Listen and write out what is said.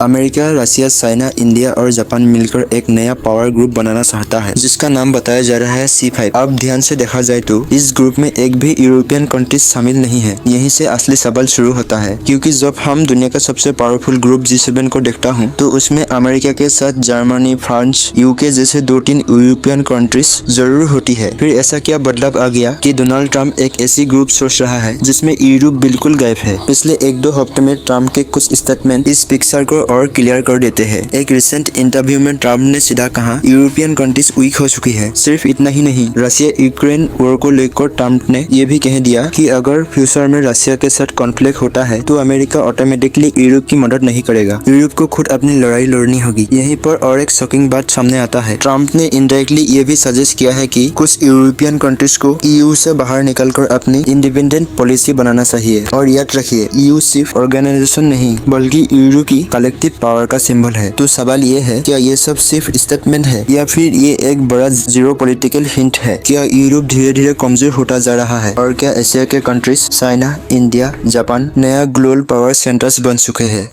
America, रसिया, China, India और Japan मिलकर एक नया पावर ग्रुप बनाना चाहता है जिसका नाम बताया जा रहा है C5। अब ध्यान से देखा जाए तो इस ग्रुप में एक भी यूरोपियन कंट्रीज शामिल नहीं है। यहीं से असली सवाल शुरू होता है, क्योंकि जब हम दुनिया का सबसे पावरफुल ग्रुप G7 को देखता हूँ तो उसमें अमेरिका के साथ जर्मनी, फ्रांस, यूके जैसे 2-3 यूरोपियन कंट्रीज जरूर होती है। फिर ऐसा क्या बदलाव आ गया कि डोनाल्ड ट्रंप एक ऐसी ग्रुप सोच रहा है जिसमें यूरोप बिल्कुल गायब है। पिछले 1-2 हफ्ते में ट्रंप के कुछ स्टेटमेंट इस पिक्चर को और क्लियर कर देते हैं। एक रिसेंट इंटरव्यू में ट्रंप ने सीधा कहा यूरोपियन कंट्रीज वीक हो चुकी है। सिर्फ इतना ही नहीं, रशिया यूक्रेन वॉर को लेकर ट्रंप ने यह भी कह दिया कि अगर फ्यूचर में रशिया के साथ कॉन्फ्लिक्ट होता है तो अमेरिका ऑटोमेटिकली यूरोप की मदद नहीं करेगा। यूरोप को खुद अपनी लड़ाई लड़नी होगी। यहीं पर और एक शॉकिंग बात सामने आता है। ट्रंप ने इनडायरेक्टली ये भी सजेस्ट किया है कि कुछ यूरोपियन कंट्रीज को EU से बाहर निकलकर अपनी इंडिपेंडेंट पॉलिसी बनाना चाहिए। और याद रखिए, EU सिर्फ ऑर्गेनाइजेशन नहीं बल्कि यूरो की कलेक्टिव पावर का सिंबल है। तो सवाल ये है, क्या ये सब सिर्फ स्टेटमेंट है या फिर ये एक बड़ा जीरो पॉलिटिकल हिंट है? क्या यूरोप धीरे धीरे कमजोर होता जा रहा है और क्या एशिया के कंट्रीज चाइना, इंडिया, जापान नया ग्लोबल पावर सेंटर्स बन चुके हैं?